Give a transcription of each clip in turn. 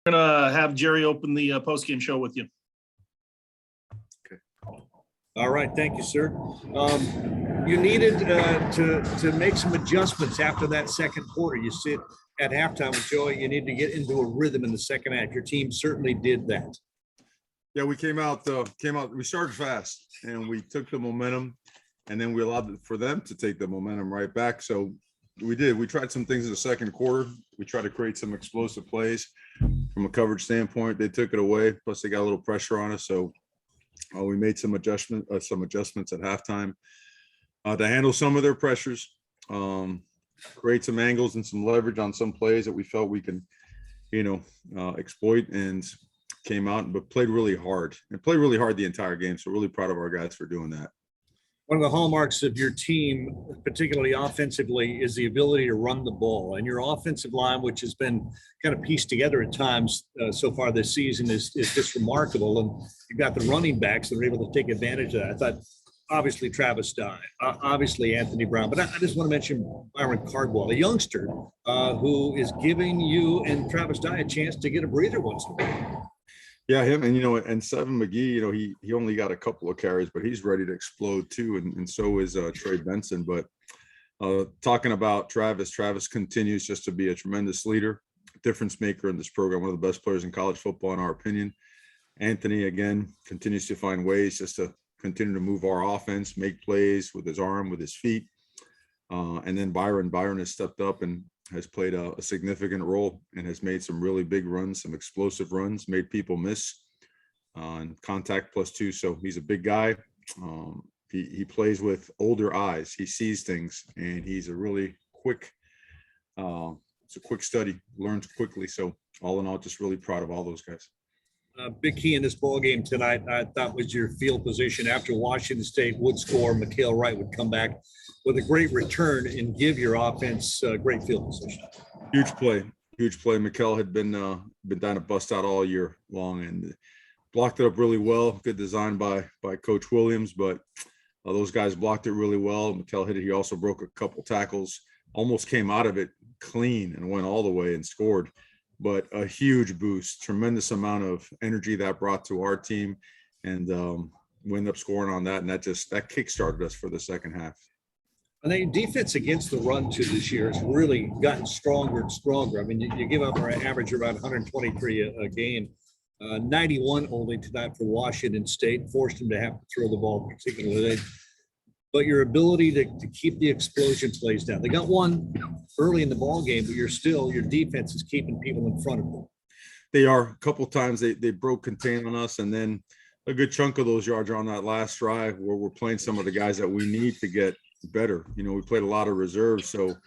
We're gonna have Jerry open the post-game show with you. Okay. All right, thank you, sir. You needed to make some adjustments after that second quarter. You sit at halftime with Joey. You need to get into a rhythm in the second half. Your team certainly did that. Yeah, we came out. We started fast, and we took the momentum, and then we allowed for them to take the momentum right back. So we did. We tried some things in the second quarter. We tried to create some explosive plays from a coverage standpoint. They took it away. Plus, they got a little pressure on us. So we made some adjustments at halftime to handle some of their pressures, create some angles and some leverage on some plays that we felt we can, exploit, and came out but played really hard the entire game. So really proud of our guys for doing that. One of the hallmarks of your team, particularly offensively, is the ability to run the ball. And your offensive line, which has been kind of pieced together at times so far this season, is just remarkable. And you've got the running backs that are able to take advantage of that. I thought, obviously, Travis Dye, obviously Anthony Brown. But I just want to mention Byron Cardwell, a youngster who is giving you and Travis Dye a chance to get a breather once in a while. Yeah, him and Seven McGee, he only got a couple of carries, but he's ready to explode too, and so is Trey Benson. But talking about Travis continues just to be a tremendous leader, difference maker in this program, one of the best players in college football in our opinion. Anthony, again, continues to find ways just to continue to move our offense, make plays with his arm, with his feet. And then Byron has stepped up and has played a significant role and has made some really big runs, some explosive runs, made people miss on contact +2. So he's a big guy. He plays with older eyes. He sees things, and he's a really quick, it's a quick study, learns quickly. So all in all, just really proud of all those guys. Big key in this ball game tonight, I thought, was your field position. After Washington State would score, Mikael Wright would come back with a great return and give your offense great field position. Huge play. Mikael had been down to bust out all year long and blocked it up really well. Good design by Coach Williams, but those guys blocked it really well. Mikael hit it. He also broke a couple tackles, almost came out of it clean and went all the way and scored. But a huge boost, tremendous amount of energy that brought to our team, and we ended up scoring on that, and that kickstarted us for the second half. And then defense against the run too this year has really gotten stronger and stronger. I mean, you give up an average around 123 a game, 91 only tonight for Washington State, forced them to have to throw the ball particularly. But your ability to keep the explosion plays down. They got one early in the ball game, but your defense is keeping people in front of them. They are. A couple of times they broke contain on us, and then a good chunk of those yards are on that last drive where we're playing some of the guys that we need to get better. We played a lot of reserves, so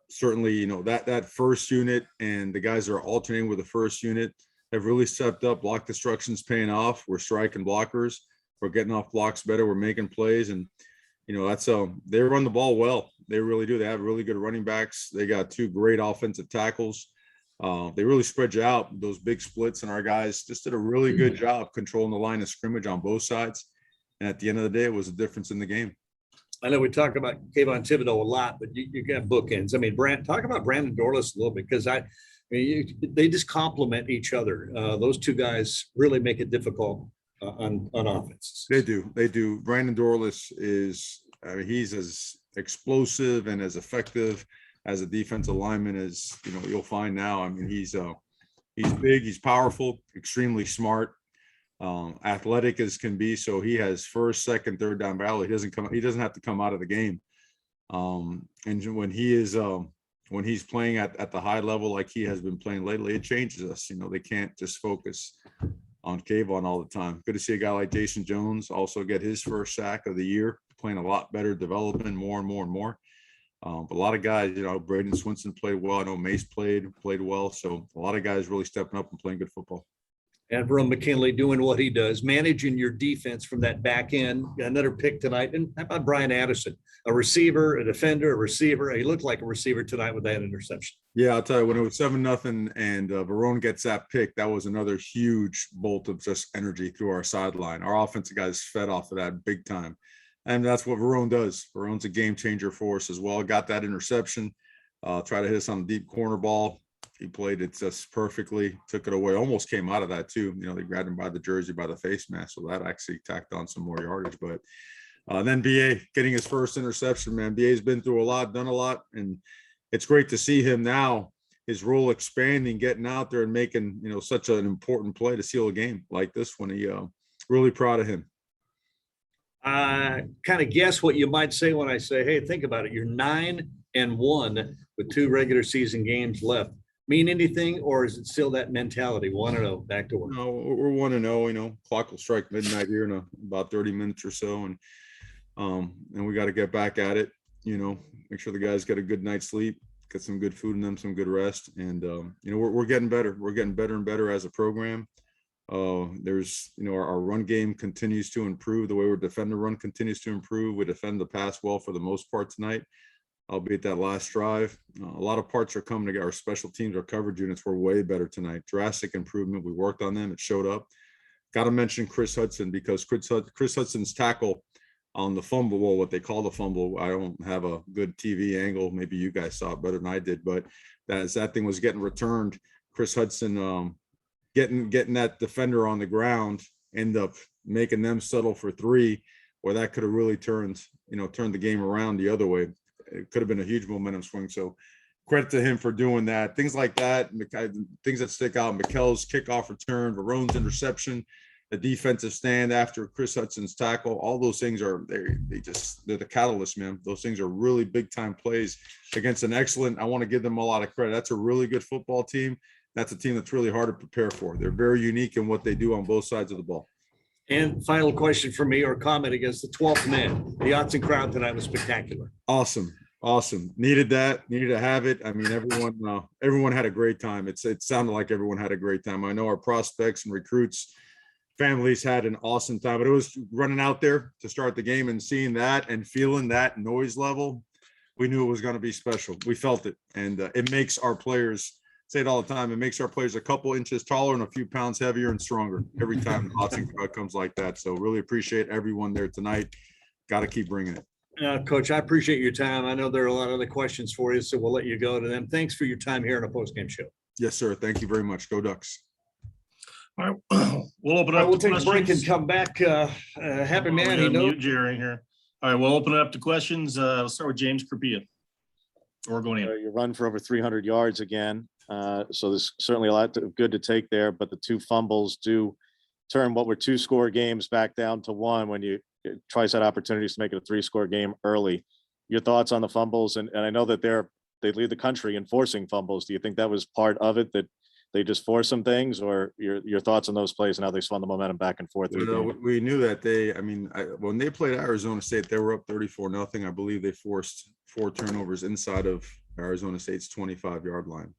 certainly that first unit and the guys that are alternating with the first unit have really stepped up. Block destruction's paying off. We're striking blockers. We're getting off blocks better. We're making plays, and that's they run the ball well. They really do. They have really good running backs. They got two great offensive tackles. They really spread you out, those big splits, and our guys just did a really good job controlling the line of scrimmage on both sides. And at the end of the day, it was a difference in the game. I know we talk about Kayvon Thibodeau a lot, but you got bookends. I mean, talk about Brandon Dorlus a little bit, because they just complement each other. Those two guys really make it difficult on offense. They do. Brandon Dorlus he's as explosive and as effective as a defensive lineman as you'll find now. I mean, he's big, he's powerful, extremely smart, athletic as can be. So he has first, second, third down battle. He doesn't have to come out of the game. And when he's playing at the high level like he has been playing lately, it changes us. They can't just focus on Kayvon all the time. Good to see a guy like Jason Jones also get his first sack of the year, playing a lot better, developing more and more and more. But a lot of guys, Braden Swinson played well. I know Mace played well. So a lot of guys really stepping up and playing good football. And Verone McKinley doing what he does, managing your defense from that back end. Another pick tonight. And how about Brian Addison, a receiver, a defender, a receiver? He looked like a receiver tonight with that interception. Yeah, I'll tell you, when it was 7-0 and Verone gets that pick, that was another huge bolt of just energy through our sideline. Our offensive guys fed off of that big time. And that's what Verone does. Verone's a game changer for us as well. Got that interception, try to hit us on the deep corner ball. He played it just perfectly, took it away, almost came out of that too. You know, they grabbed him by the jersey, by the face mask. So that actually tacked on some more yardage. But then BA getting his first interception, man. BA's been through a lot, done a lot. And it's great to see him now, his role expanding, getting out there and making, you know, such an important play to seal a game like this one. He really proud of him. I kind of guess what you might say when I say, hey, think about it. You're 9-1 with 2 regular season games left. Mean anything, or is it still that mentality? 1-0, back to work. No, we're 1-0. You know, clock will strike midnight here in about 30 minutes or so, and we got to get back at it. You know, make sure the guys get a good night's sleep, get some good food in them, some good rest, and you know, we're getting better. We're getting better and better as a program. There's, you know, our run game continues to improve. The way we're defending the run continues to improve. We defend the pass well for the most part tonight, albeit that last drive. A lot of parts are coming together. Our special teams, our coverage units were way better tonight. Drastic improvement. We worked on them. It showed up. Got to mention Chris Hudson, because Chris Hudson's tackle on the fumble, well, what they call the fumble. I don't have a good TV angle. Maybe you guys saw it better than I did, but as that thing was getting returned, Chris Hudson, getting that defender on the ground, end up making them settle for 3, where that could have really turned the game around the other way. It could have been a huge momentum swing. So credit to him for doing that. Things like that, things that stick out: Mikel's kickoff return, Verone's interception, the defensive stand after Chris Hudson's tackle. All those things they're the catalyst, man. Those things are really big time plays against an excellent. I want to give them a lot of credit. That's a really good football team. That's a team that's really hard to prepare for. They're very unique in what they do on both sides of the ball. And final question for me, or comment against the 12th man. The Autzen crowd tonight was spectacular. Awesome. Needed that. Needed to have it. I mean, everyone had a great time. It sounded like everyone had a great time. I know our prospects and recruits, families had an awesome time, but it was running out there to start the game and seeing that and feeling that noise level. We knew it was going to be special. We felt it, and it makes our players, say it all the time, it makes our players a couple inches taller and a few pounds heavier and stronger every time the Autzen crowd comes like that. So really appreciate everyone there tonight. Got to keep bringing it. Coach, I appreciate your time. I know there are a lot of other questions for you, so we'll let you go to them. Thanks for your time here on a postgame show. Yes, sir. Thank you very much. Go Ducks. All right, we'll open up. We'll take a break and come back. Happy man. He knows Jerry here. All right, we'll open it up to questions. We'll start with James Carpia. We're going in. You run for over 300 yards again. So there's certainly a lot good to take there, but the 2 fumbles do turn what were 2-score games back down to 1 when you twice had opportunities to make it a 3-score game early. Your thoughts on the fumbles? And I know that they lead the country in forcing fumbles. Do you think that was part of it, that they just forced some things, or your thoughts on those plays and how they swung the momentum back and forth? We knew that when they played Arizona State, they were up 34-0. I believe they forced 4 turnovers inside of Arizona State's 25-yard line.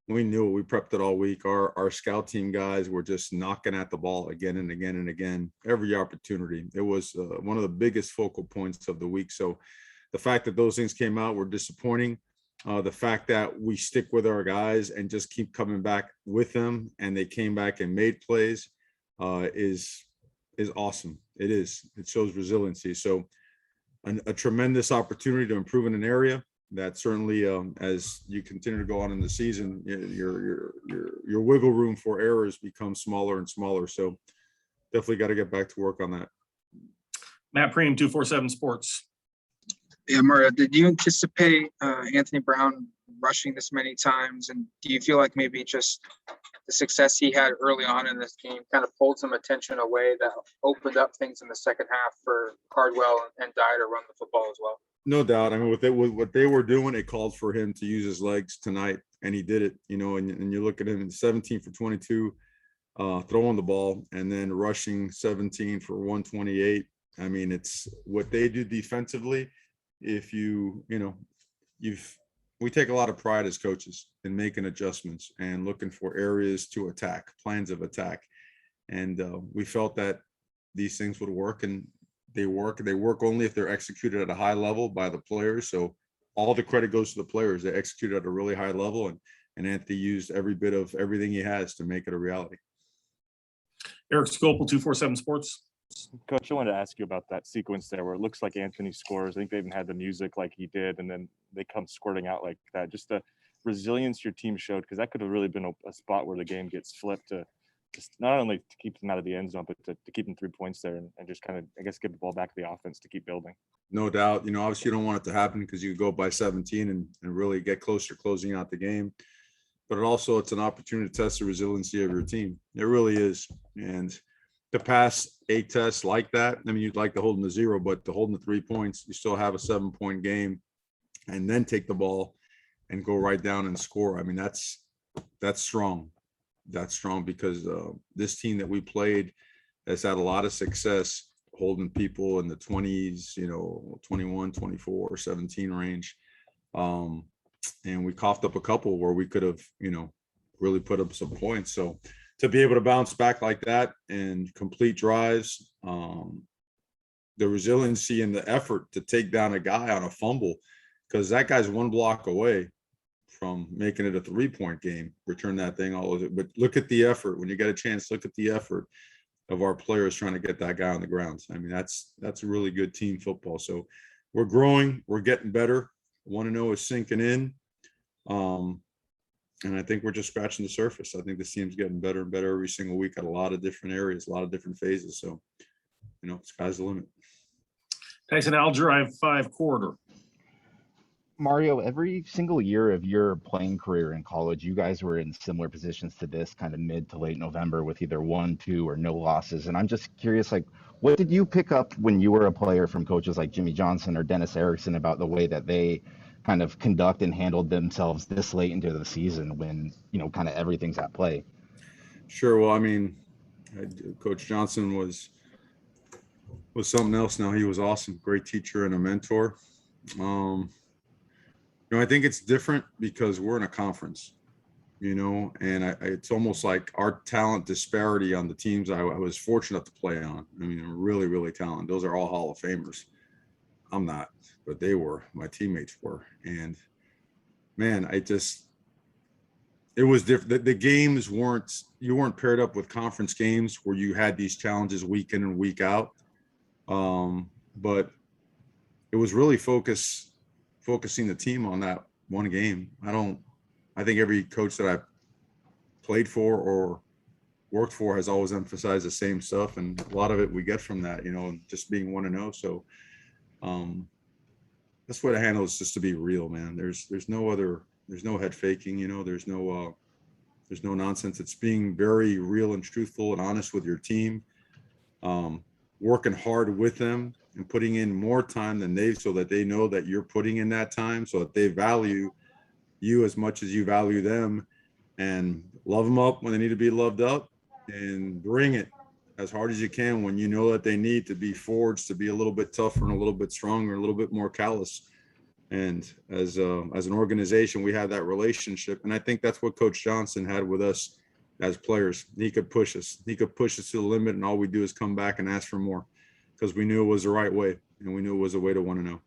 We knew it. We prepped it all week. Our scout team guys were just knocking at the ball again and again and again, every opportunity. It was one of the biggest focal points of the week. So the fact that those things came out were disappointing. The fact that we stick with our guys and just keep coming back with them, and they came back and made plays, is awesome. It is. It shows resiliency. So a tremendous opportunity to improve in an area that certainly, as you continue to go on in the season, your wiggle room for errors becomes smaller and smaller. So definitely got to get back to work on that. Matt Preem, 247 Sports. Yeah, Mario, did you anticipate Anthony Brown rushing this many times? And do you feel like maybe just the success he had early on in this game kind of pulled some attention away that opened up things in the second half for Cardwell and Dye to run the football as well? No doubt. I mean, what they were doing, it called for him to use his legs tonight, and he did it. And you look at him, 17 for 22, throwing the ball, and then rushing 17 for 128. I mean, it's what they do defensively. If we take a lot of pride as coaches in making adjustments and looking for areas to attack, plans of attack. And we felt that these things would work, and they work only if they're executed at a high level by the players. So all the credit goes to the players. They executed at a really high level, and Anthony used every bit of everything he has to make it a reality. Eric Scopel, 247 Sports. Coach, I wanted to ask you about that sequence there where it looks like Anthony scores. I think they even had the music like he did, and then they come squirting out like that. Just resilience your team showed, because that could have really been a spot where the game gets flipped to just not only to keep them out of the end zone, but to keep them 3 points there and just kind of, I guess, give the ball back to the offense to keep building. No doubt. You know, obviously you don't want it to happen because you go by 17 and really get closer closing out the game. But it's an opportunity to test the resiliency of your team. It really is. And to pass 8 tests like that, I mean, you'd like to hold them to 0, but to hold them to 3 points, you still have a 7-point game and then take the ball and go right down and score. I mean, that's strong. That's strong because this team that we played has had a lot of success holding people in the 20s, 21, 24, 17 range. And we coughed up a couple where we could have, really put up some points. So to be able to bounce back like that and complete drives, the resiliency and the effort to take down a guy on a fumble, because that guy's 1 block away from making it a 3-point game, return that thing all over. But look at the effort. When you get a chance, look at the effort of our players trying to get that guy on the ground. I mean, that's a really good team football. So we're growing, we're getting better. 1-0 is sinking in. And I think we're just scratching the surface. I think this team's getting better and better every single week at a lot of different areas, a lot of different phases. So, sky's the limit. Tyson Alger, I have 5 quarter. Mario, every single year of your playing career in college, you guys were in similar positions to this kind of mid to late November with either 1, 2, or no losses. And I'm just curious, what did you pick up when you were a player from coaches like Jimmy Johnson or Dennis Erickson about the way that they kind of conduct and handled themselves this late into the season when, kind of everything's at play? Sure. Well, I mean, Coach Johnson was something else. Now he was awesome, great teacher and a mentor. I think it's different because we're in a conference, and it's almost like our talent disparity on the teams I was fortunate to play on. I mean, really, really talented. Those are all Hall of Famers. I'm not, but they were. My teammates were. And man, it was different. The games you weren't paired up with conference games where you had these challenges week in and week out. But it was really focusing the team on that one game. I think every coach that I played for or worked for has always emphasized the same stuff. And a lot of it we get from that, just being 1-0. So that's what I handle, is just to be real, man. There's no head faking, there's no nonsense. It's being very real and truthful and honest with your team, working hard with them and putting in more time than so that they know that you're putting in that time, so that they value you as much as you value them, and love them up when they need to be loved up, and bring it as hard as you can when you know that they need to be forged to be a little bit tougher and a little bit stronger, a little bit more callous. And as an organization, we have that relationship. And I think that's what Coach Johnson had with us as players. He could push us. He could push us to the limit, and all we do is come back and ask for more, because we knew it was the right way, and we knew it was a way to 1-0.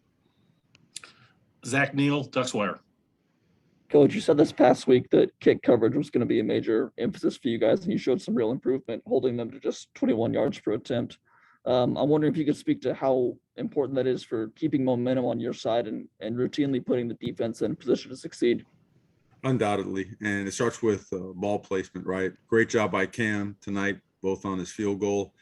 Zach Neal, Ducks Wire. Coach, you said this past week that kick coverage was going to be a major emphasis for you guys, and you showed some real improvement, holding them to just 21 yards per attempt. I'm wondering if you could speak to how important that is for keeping momentum on your side and routinely putting the defense in position to succeed. Undoubtedly. And it starts with ball placement, right? Great job by Cam tonight, both on his field goal,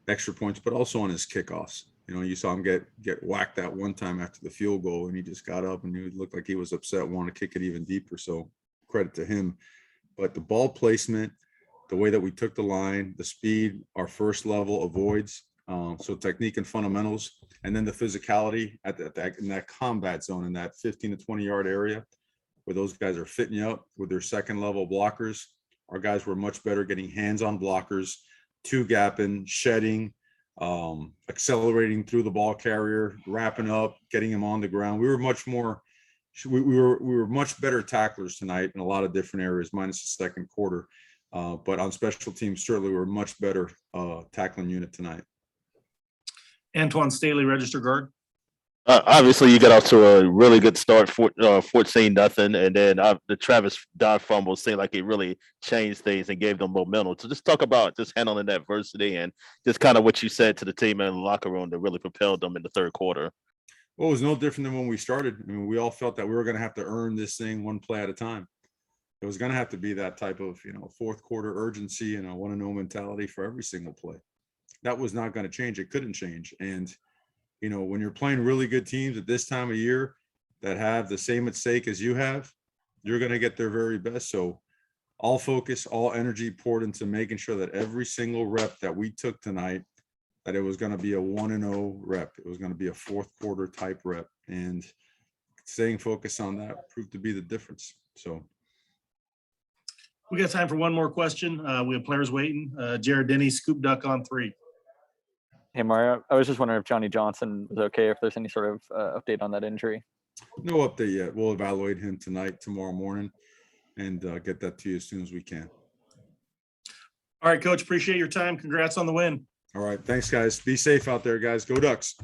extra points, but also on his kickoffs. You saw him get whacked that one time after the field goal, and he just got up and he looked like he was upset, wanted to kick it even deeper. So credit to him. But the ball placement, the way that we took the line, the speed, our first level avoids. So technique and fundamentals, and then the physicality in that combat zone, in that 15 to 20 yard area where those guys are fitting you up with their second level blockers. Our guys were much better getting hands on blockers, two gapping, shedding, accelerating through the ball carrier, wrapping up, getting him on the ground. We were much better tacklers tonight in a lot of different areas, minus the second quarter. But on special teams, certainly we were much better tackling unit tonight. Antoine Staley, register guard. Obviously, you got off to a really good start, 14-0, and then the Travis Dodd fumble seemed like it really changed things and gave them momentum. So just talk about just handling adversity and just kind of what you said to the team in the locker room that really propelled them in the third quarter. Well, it was no different than when we started. I mean, we all felt that we were going to have to earn this thing one play at a time. It was going to have to be that type of, fourth quarter urgency and a want to know mentality for every single play. That was not going to change. It couldn't change. And, when you're playing really good teams at this time of year that have the same at stake as you have, you're going to get their very best. So all focus, all energy poured into making sure that every single rep that we took tonight, that it was going to be a 1-0 rep. It was going to be a fourth quarter type rep, and staying focused on that proved to be the difference. So We got time for one more question. We have players waiting. Jared Denny, Scoop Duck on 3. Hey, Mario, I was just wondering if Johnny Johnson was okay, if there's any sort of update on that injury. no update yet. We'll evaluate him tonight, tomorrow morning, and get that to you as soon as we can. All right, Coach, appreciate your time. Congrats on the win. All right. Thanks, guys. Be safe out there, guys. Go Ducks.